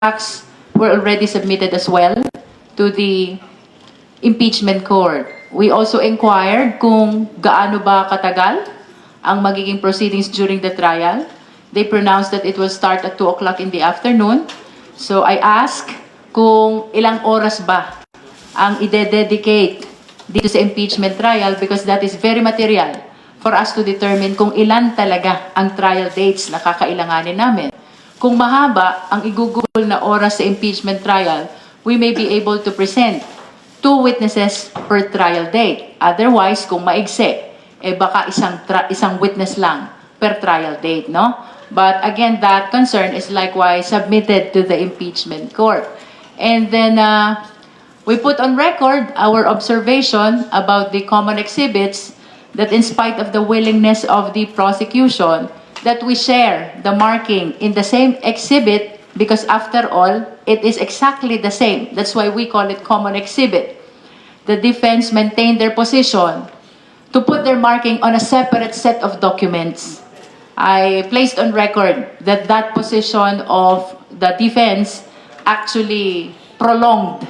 facts were already submitted as well to the impeachment court. We also inquired kung gaano ba katagal ang magiging proceedings during the trial. They pronounced that it will start at 2 o'clock in the afternoon. So I asked kung ilang oras ba ang ide-dedicate dito sa impeachment trial because that is very material for us to determine kung ilan talaga ang trial dates na kakailanganin namin. Kung mahaba ang igugol na oras sa impeachment trial, we may be able to present 2 witnesses per trial date. Otherwise, kung maigsi, baka isang witness lang per trial date, no? But again, that concern is likewise submitted to the impeachment court. And then we put on record our observation about the common exhibits that in spite of the willingness of the prosecution, that we share the marking in the same exhibit because after all, it is exactly the same. That's why we call it common exhibit. The defense maintained their position to put their marking on a separate set of documents. I placed on record that that position of the defense actually prolonged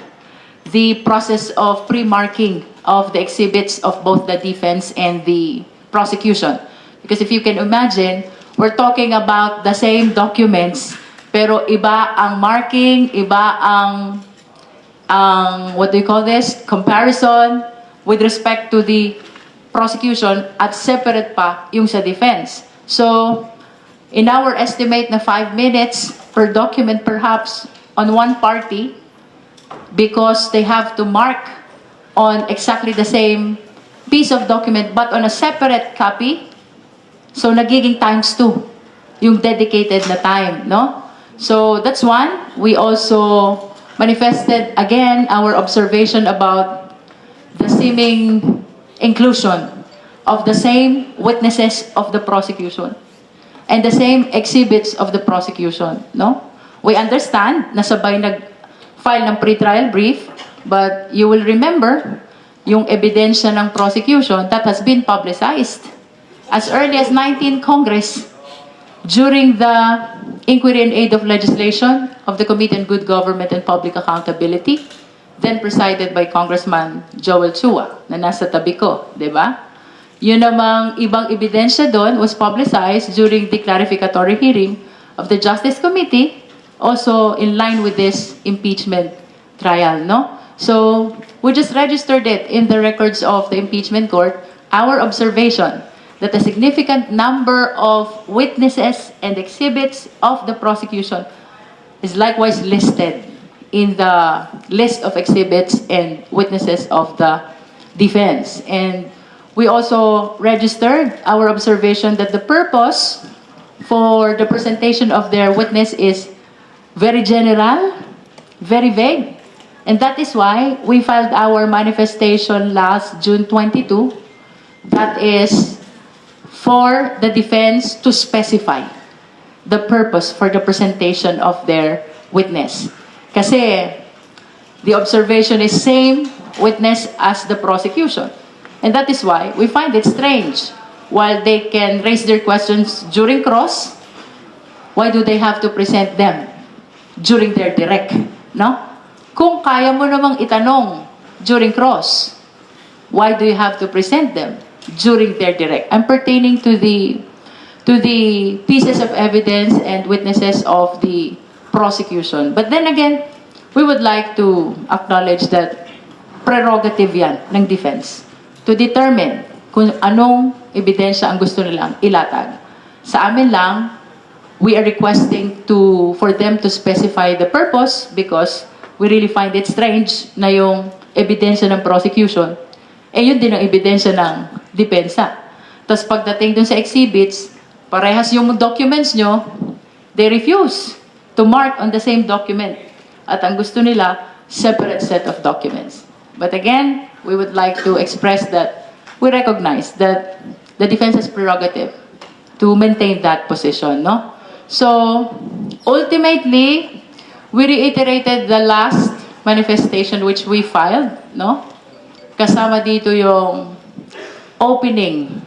the process of pre-marking of the exhibits of both the defense and the prosecution. Because if you can imagine, we're talking about the same documents, pero iba ang marking, iba ang what do you call this? Comparison with respect to the prosecution at separate pa yung sa defense. So, in our estimate na 5 minutes per document perhaps on one party, because they have to mark on exactly the same piece of document but on a separate copy, so nagiging times 2 yung dedicated na time, no? So that's one. We also manifested again our observation about the seeming inclusion of the same witnesses of the prosecution and the same exhibits of the prosecution, no? We understand na sabay nag-file ng pre-trial brief, but you will remember yung ebidensya ng prosecution that has been publicized as early as 19 Congress during the Inquiry and Aid of Legislation of the Committee on Good Government and Public Accountability, then presided by Congressman Joel Chua, na nasa tabi ko, di ba? Yun namang ibang ebidensya doon was publicized during the clarificatory hearing of the Justice Committee, also in line with this impeachment trial, no? So, we just registered it in the records of the impeachment court, our observation that a significant number of witnesses and exhibits of the prosecution is likewise listed in the list of exhibits and witnesses of the defense. And we also registered our observation that the purpose for the presentation of their witness is very general, very vague. And that is why we filed our manifestation last June 22. That is for the defense to specify the purpose for the presentation of their witness. Kasi the observation is same witness as the prosecution. And that is why we find it strange. While they can raise their questions during cross, why do they have to present them during their direct? No? Kung kaya mo namang itanong during cross, why do you have to present them during their direct? I'm pertaining to the pieces of evidence and witnesses of the prosecution. But then again, we would like to acknowledge that prerogative yan ng defense to determine kung anong ebidensya ang gusto nilang ilatag. Sa amin lang, we are requesting for them to specify the purpose because we really find it strange na yung ebidensya ng prosecution, yun din ang ebidensya ng depensa. Tapos pagdating dun sa exhibits, parehas yung documents nyo, they refuse to mark on the same document. At ang gusto nila, separate set of documents. But again, we would like to express that we recognize that the defense has prerogative to maintain that position, no? So, ultimately, we reiterated the last manifestation which we filed, no? Kasama dito yung opening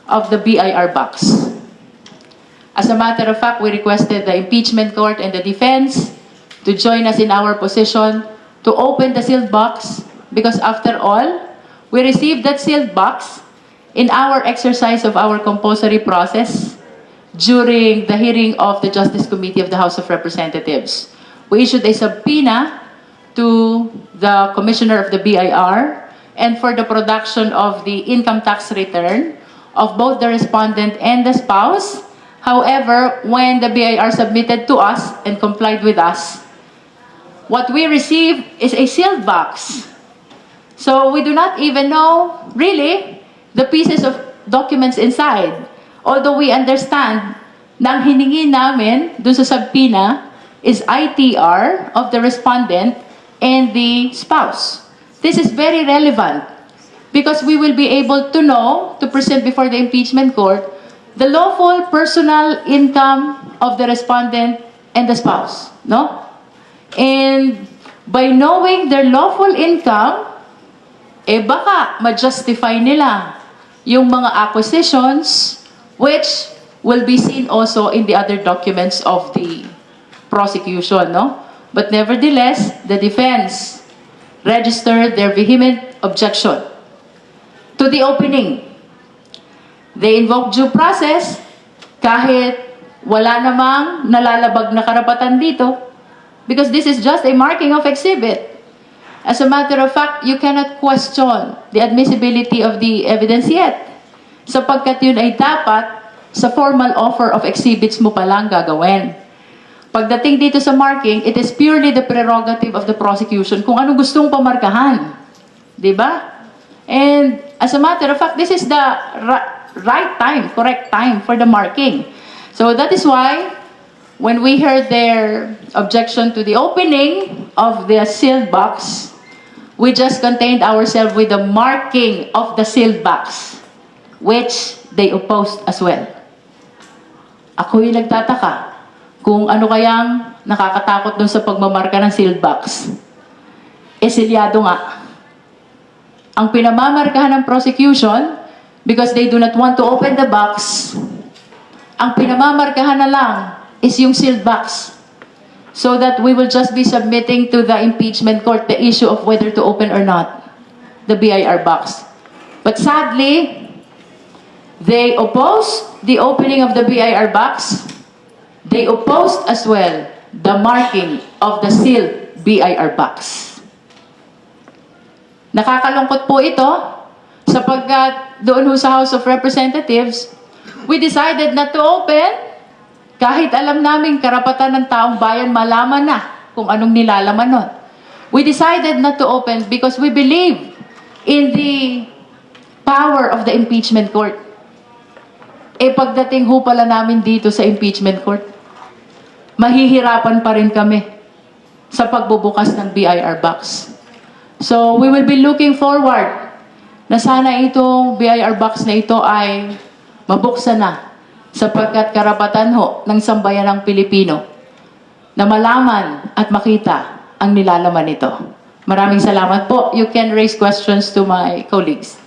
of the BIR box. As a matter of fact, we requested the impeachment court and the defense to join us in our position to open the sealed box, because after all, we received that sealed box in our exercise of our compulsory process during the hearing of the Justice Committee of the House of Representatives. We issued a subpoena to the Commissioner of the BIR and for the production of the income tax return of both the respondent and the spouse. However, when the BIR submitted to us and complied with us, what we received is a sealed box. So we do not even know, really, the pieces of documents inside. Although we understand na ang hiningi namin dun sa subpoena is ITR of the respondent and the spouse. This is very relevant because we will be able to know, to present before the impeachment court, the lawful personal income of the respondent and the spouse, no? And by knowing their lawful income, baka ma-justify nila yung mga acquisitions which will be seen also in the other documents of the prosecution, no? But nevertheless, the defense registered their vehement objection to the opening. They invoked due process kahit wala namang nalalabag na karapatan dito because this is just a marking of exhibit. As a matter of fact, you cannot question the admissibility of the evidence yet sapagkat yun ay dapat sa formal offer of exhibits mo palang gagawin. Pagdating dito sa marking, it is purely the prerogative of the prosecution kung ano gustong pamarkahan. Diba? And as a matter of fact, this is the right time, correct time for the marking. So that is why when we heard their objection to the opening of the sealed box, we just contained ourselves with the marking of the sealed box, which they opposed as well. Ako'y nagtataka kung ano kayang nakakatakot dun sa pagmamarka ng sealed box. Silyado nga. Ang pinamamarkahan ng prosecution, because they do not want to open the box, ang pinamamarkahan na lang is yung sealed box. So that we will just be submitting to the impeachment court the issue of whether to open or not the BIR box. But sadly, they opposed the opening of the BIR box. They opposed as well the marking of the sealed BIR box. Nakakalungkot po ito sapagkat doon ho sa House of Representatives, we decided not to open kahit alam namin karapatan ng taong bayan malaman na kung anong nilalaman nun. We decided not to open because we believe in the power of the impeachment court. Pagdating ho pala namin dito sa impeachment court, mahihirapan pa rin kami sa pagbubukas ng BIR box. So, we will be looking forward na sana itong BIR box na ito ay mabuksan na sapagkat karapatan ho ng sambayanang Pilipino na malaman at makita ang nilalaman nito. Maraming salamat po. You can raise questions to my colleagues.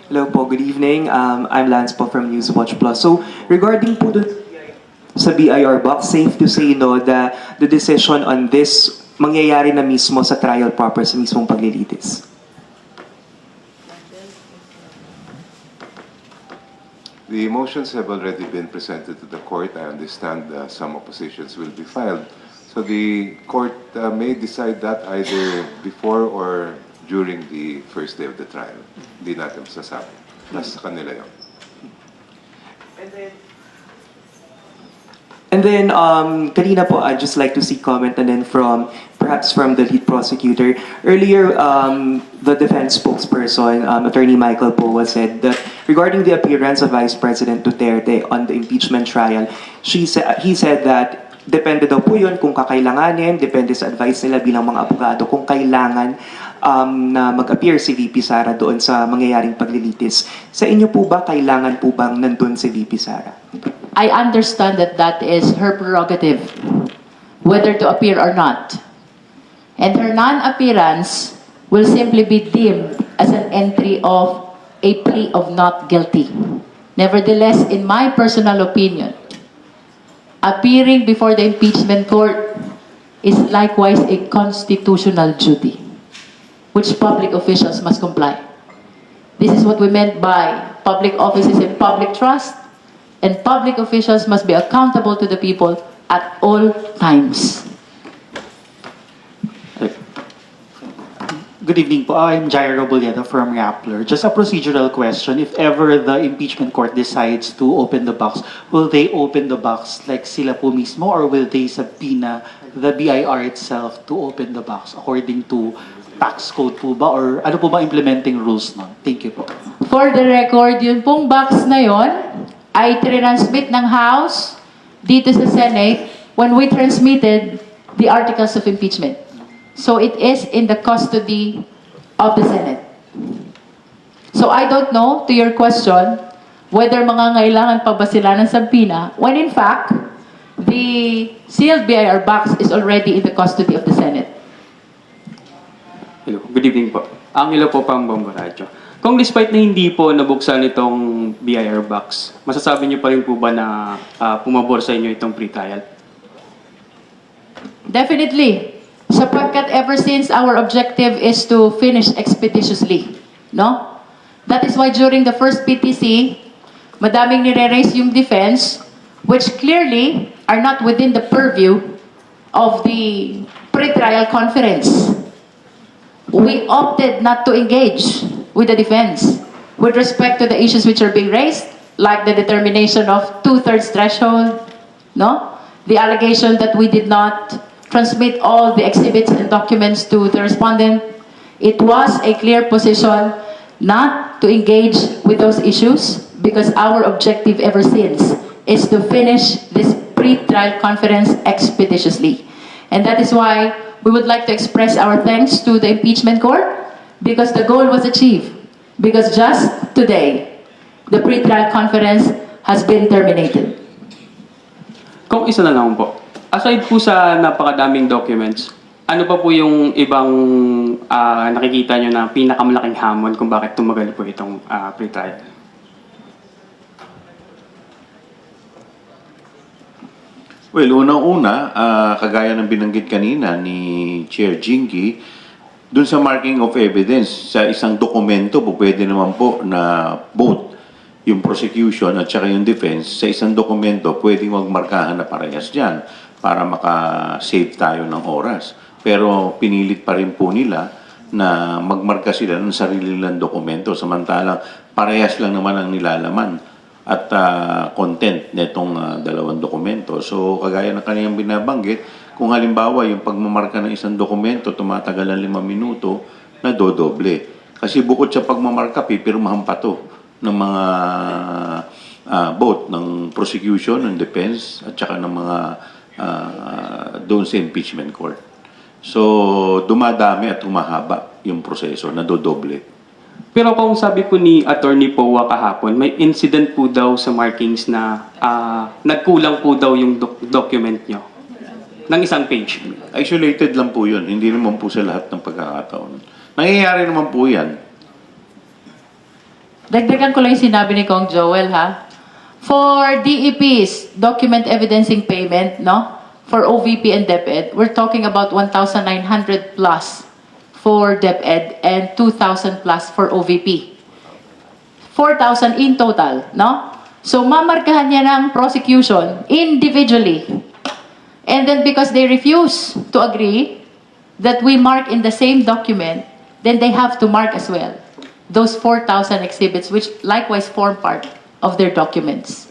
Hello po, good evening. I'm Lance po from Newswatch Plus. So, regarding po dun sa BIR box, safe to say no, the decision on this mangyayari na mismo sa trial proper sa mismong paglilitis. The motions have already been presented to the court. I understand some oppositions will be filed. So the court may decide that either before or during the first day of the trial. Hindi natin masasabi. Nasa kanila yun. And then, kanina po, I'd just like to see comment and then perhaps from the lead prosecutor. Earlier, the defense spokesperson, Attorney Michael Poa, said that regarding the appearance of Vice President Duterte on the impeachment trial, he said that depende daw po yun kung kakailanganin, depende sa advice nila bilang mga abogado kung kailangan na mag-appear si VP Sara doon sa mangyayaring paglilitis. Sa inyo po ba, kailangan po bang nandun si VP Sara? I understand that that is her prerogative, whether to appear or not. And her non-appearance will simply be deemed as an entry of a plea of not guilty. Nevertheless, in my personal opinion, appearing before the impeachment court is likewise a constitutional duty, which public officials must comply. This is what we meant by public offices in public trust, and public officials must be accountable to the people at all times. Good evening po. I'm Jairo Bolleda from Rappler. Just a procedural question. If ever the impeachment court decides to open the box, will they open the box like sila po mismo, or will they subpoena the BIR itself to open the box according to tax code po ba, or ano po ba implementing rules nun? Thank you po. For the record, yun pong box na yon ay transmit ng House dito sa Senate when we transmitted the articles of impeachment. So it is in the custody of the Senate. So I don't know, to your question, whether mangangailangan pa ba sila ng subpoena, when in fact, the sealed BIR box is already in the custody of the Senate. Hello, good evening po. Angelo po, Pambombo Radyo. Kung despite na hindi po nabuksan itong BIR box, masasabi niyo pa rin po ba na pumabor sa inyo itong pre-trial? Definitely. Sapagkat ever since our objective is to finish expeditiously, no? That is why during the first PTC, madaming nire-raise yung defense, which clearly are not within the purview of the pre-trial conference. We opted not to engage with the defense with respect to the issues which are being raised, like the determination of 2/3 threshold, no? The allegation that we did not transmit all the exhibits and documents to the respondent. It was a clear position not to engage with those issues because our objective ever since is to finish this pre-trial conference expeditiously. And that is why we would like to express our thanks to the impeachment court because the goal was achieved. Because just today, the pre-trial conference has been terminated. Kung isa na lang po, aside po sa napakadaming documents, ano pa po yung ibang nakikita nyo na pinakamalaking hamon kung bakit tumagal po itong pre-trial? Well, unang-una, kagaya ng binanggit kanina ni Chair Jinky, dun sa marking of evidence, sa isang dokumento po, pwede naman po na both yung prosecution at saka yung defense, sa isang dokumento, pwedeng magmarkahan na parehas dyan para maka-save tayo ng oras. Pero pinilit pa rin po nila na magmarka sila ng sarili nilang dokumento, samantalang parehas lang naman ang nilalaman at content nitong dalawang dokumento. So, kagaya ng kaniyang binabanggit, kung halimbawa yung pagmamarka ng isang dokumento, tumatagal ng 5 minuto, nadodoble. Kasi bukod sa pagmamarka, pipirmahan pa to ng mga both ng prosecution, ng defense, at saka ng mga doon sa impeachment court. So, dumadami at humahaba yung proseso, nadodoble. Pero kung sabi po ni Attorney Powa kahapon, may incident po daw sa markings na nagkulang po daw yung document nyo ng isang page. Isolated lang po yun, hindi naman po sa lahat ng pagkakataon. Nangyayari naman po yan. Dagdagan ko lang yung sinabi ni Kong Joel, ha? For DEP's document evidencing payment, no? For OVP and DepEd, we're talking about 1,900 plus for DepEd and 2,000 plus for OVP. 4,000 in total, no? So, mamarkahan niya ng prosecution individually. And then because they refuse to agree that we mark in the same document, then they have to mark as well those 4,000 exhibits which likewise form part of their documents.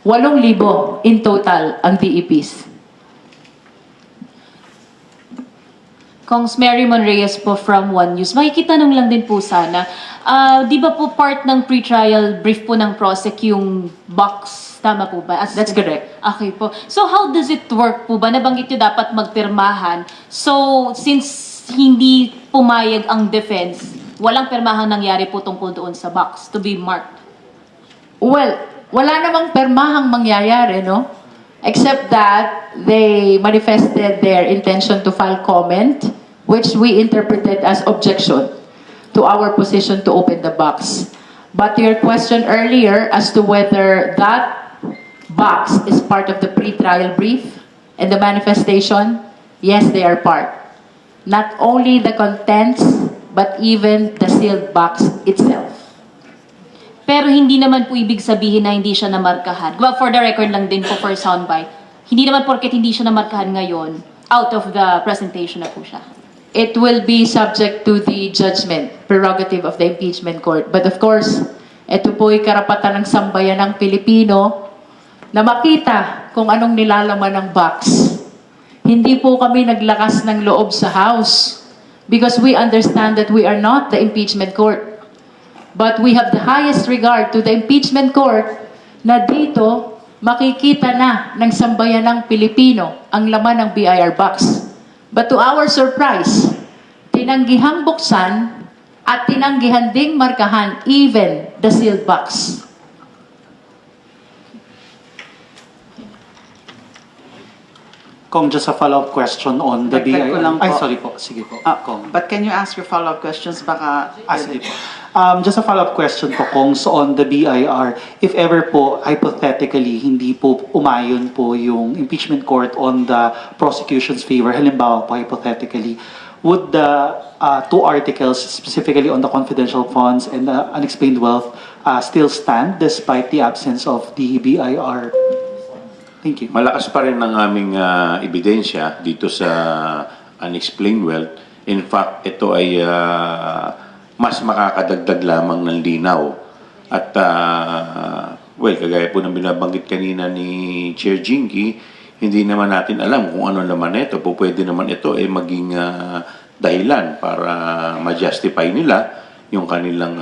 8,000 in total ang DEPs. Kongs Mary Monreyes po from One News. Makikitanong lang din po sana, di ba po part ng pre-trial brief po ng prosec yung box? Tama po ba? That's correct. Okay po. So how does it work po ba? Nabanggit nyo dapat magpirmahan. So since hindi pumayag ang defense, walang pirmahang nangyari po tungkol doon sa box to be marked? Well, wala namang permahang mangyayari, no? Except that they manifested their intention to file comment, which we interpreted as objection. to our position to open the box. But to your question earlier as to whether that box is part of the pre-trial brief and the manifestation, yes, they are part. Not only the contents, but even the sealed box itself. Pero hindi naman po ibig sabihin na hindi siya namarkahan. Well, for the record lang din po for soundbite. Hindi naman porket hindi siya namarkahan ngayon, out of the presentation na po siya. It will be subject to the judgment, prerogative of the impeachment court. But of course, ito po'y karapatan ng sambayan ng Pilipino na makita kung anong nilalaman ng box. Hindi po kami naglakas ng loob sa House because we understand that we are not the impeachment court. But we have the highest regard to the impeachment court na dito makikita na ng sambayan ng Pilipino ang laman ng BIR box. But to our surprise, tinanggihang buksan at tinanggihan ding markahan even the sealed box. Kong, just a follow-up question on the Dagdag ko lang BIR. Ay, po. sorry po. Sige po. Kong. But can you ask your follow-up questions? Baka... Sige po. Just a follow-up question po, Kong, so on the BIR, if ever po, hypothetically, hindi po umayon po yung impeachment court on the prosecution's favor, halimbawa po, hypothetically, would the two articles, specifically on the confidential funds and the unexplained wealth, still stand despite the absence of the BIR? Thank you. Malakas pa rin ang aming ebidensya dito sa unexplained wealth. In fact, ito ay mas makakadagdag lamang ng linaw. At, well, kagaya po ng binabanggit kanina ni Chair Jinky, hindi naman natin alam kung ano naman ito. Po pwede naman ito ay maging dahilan para ma-justify nila yung kanilang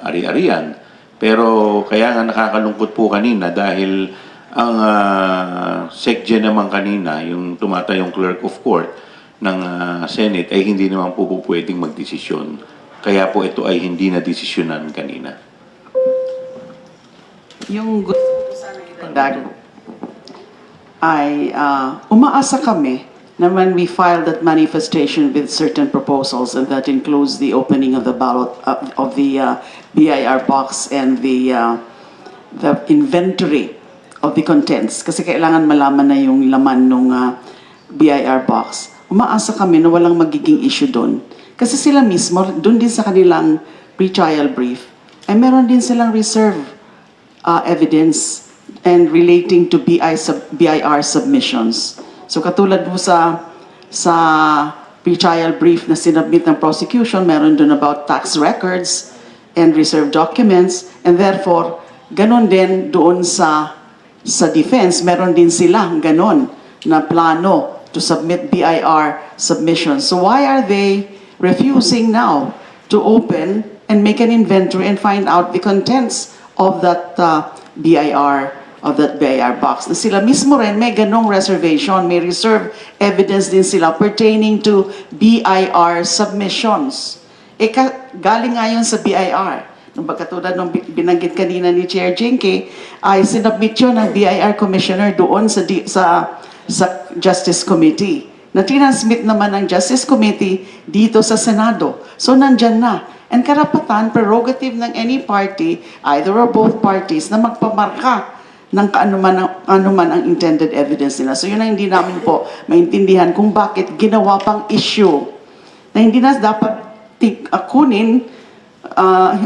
ari-arian. Pero kaya nga nakakalungkot po kanina dahil ang SecGen naman kanina, yung tumatayong clerk of court ng Senate, ay hindi naman po pwedeng magdesisyon. Kaya po ito ay hindi na desisyonan kanina. Yung gusto ko sana itandag ay umaasa kami na when we filed that manifestation with certain proposals, and that includes the opening of the ballot of the BIR box and the inventory of the contents, kasi kailangan malaman na yung laman ng BIR box. Umaasa kami na walang magiging issue doon. Kasi sila mismo, doon din sa kanilang pre-trial brief, ay meron din silang reserve evidence and relating to BIR submissions. So katulad mo sa pre-trial brief na sinubmit ng prosecution, meron doon about tax records and reserve documents, and therefore, ganon din doon sa defense, meron din sila ganon na plano to submit BIR submissions. So why are they refusing now to open and make an inventory and find out the contents of that BIR box? Na sila mismo rin may ganong reservation, may reserve evidence din sila pertaining to BIR submissions. Galing nga yun sa BIR. Katulad nung binanggit kanina ni Chair Jinky, ay sinubmit yun ng BIR Commissioner doon sa Justice Committee. Na tinansmit naman ng Justice Committee dito sa Senado. So nandyan na. And karapatan, prerogative ng any party, either or both parties, na magpamarka ng anuman ang intended evidence nila. So yun ang hindi namin po maintindihan kung bakit ginawa pang issue na hindi na dapat kunin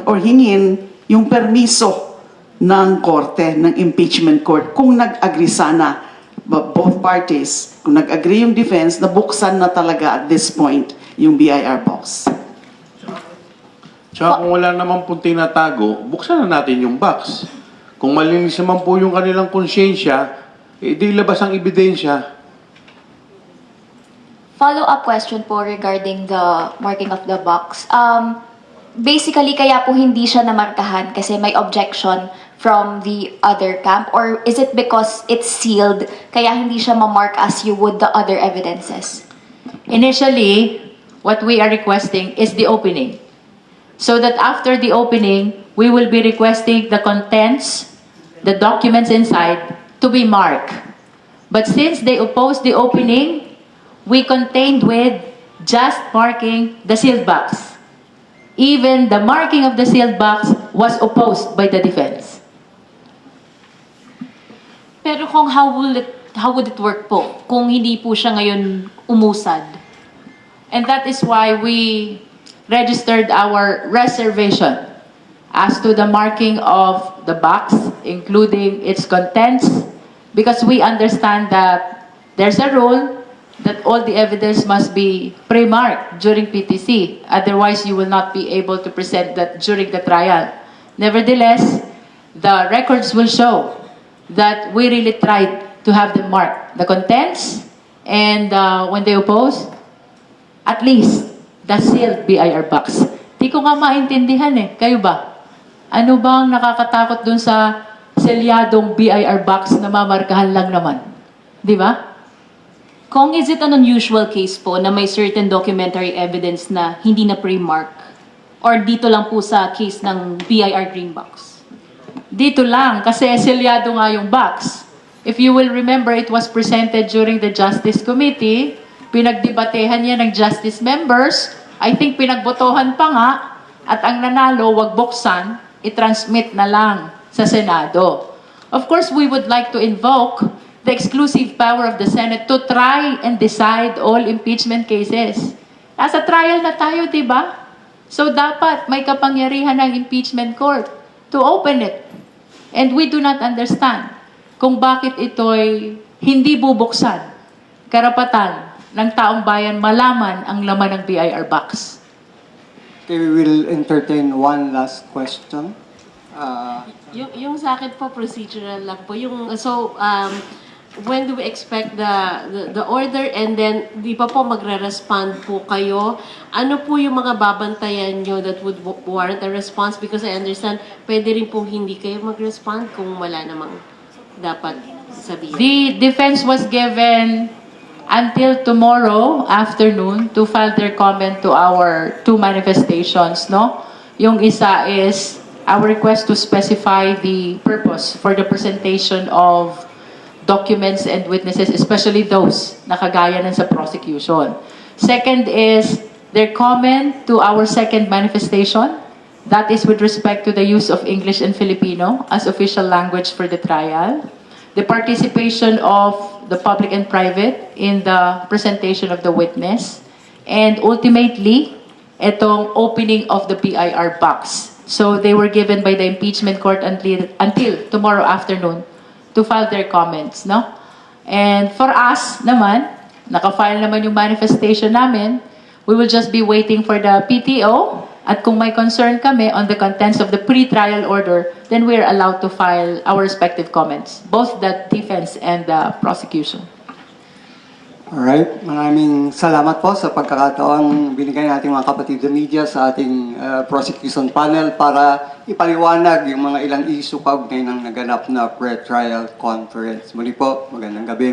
or hingin yung permiso ng korte, ng impeachment court, kung nag-agree sana both parties, kung nag-agree yung defense, na buksan na talaga at this point yung BIR box. Tsaka kung wala naman pong tinatago, buksan na natin yung box. Kung malinis naman po yung kanilang konsyensya, di labas ang ebidensya. Follow-up question po regarding the marking of the box. Basically, kaya po hindi siya namarkahan kasi may objection from the other camp? Or is it because it's sealed, kaya hindi siya mamark as you would the other evidences? Initially, what we are requesting is the opening. So that after the opening, we will be requesting the contents, the documents inside, to be marked. But since they opposed the opening, we contained with just marking the sealed box. even the marking of the sealed box was opposed by the defense. Pero kung how would it work po kung hindi po siya ngayon umusad? And that is why we registered our reservation as to the marking of the box, including its contents, because we understand that there's a rule that all the evidence must be pre-marked during PTC. Otherwise, you will not be able to present that during the trial. Nevertheless, the records will show that we really tried to have them marked. The contents, and when they oppose, at least the sealed BIR box. Di ko nga maintindihan eh. Kayo ba? Ano bang nakakatakot dun sa selyadong BIR box na mamarkahan lang naman? Di ba? Kung is it an unusual case po na may certain documentary evidence na hindi na pre-mark? Or dito lang po sa case ng BIR green box? Dito lang, kasi selyado nga yung box. If you will remember, it was presented during the Justice Committee. Pinagdebatehan niya ng Justice members. I think pinagbotohan pa nga. At ang nanalo, wag buksan, i-transmit na lang sa Senado. Of course, we would like to invoke the exclusive power of the Senate to try and decide all impeachment cases. Nasa trial na tayo, di ba? So dapat may kapangyarihan ng impeachment court to open it. And we do not understand kung bakit ito'y hindi bubuksan. Karapatan ng taong bayan malaman ang laman ng BIR box. Okay, we will entertain one last question. Yung sa akin po, procedural lang po. When do we expect the order, and then di pa po magre-respond po kayo? Ano po yung mga babantayan nyo that would warrant a response? Because I understand, pwede rin po hindi kayo mag-respond kung wala namang dapat sabihin. The defense was given until tomorrow afternoon to file their comment to our two manifestations, no? Yung isa is our request to specify the purpose for the presentation of documents and witnesses, especially those na kagaya ng sa prosecution. Second is their comment to our second manifestation. That is with respect to the use of English and Filipino as official language for the trial. The participation of the public and private in the presentation of the witness. And ultimately, itong opening of the BIR box. So they were given by the impeachment court until tomorrow afternoon to file their comments, no? And for us naman, naka-file naman yung manifestation namin, we will just be waiting for the PTO, at kung may concern kami on the contents of the pre-trial order, then we are allowed to file our respective comments, both the defense and the prosecution. Alright, maraming salamat po sa pagkakataong binigay natin mga kapatid na media sa ating prosecution panel para ipaliwanag yung mga ilang issue kaugnay ng naganap na pre-trial conference. Muli po, magandang gabi.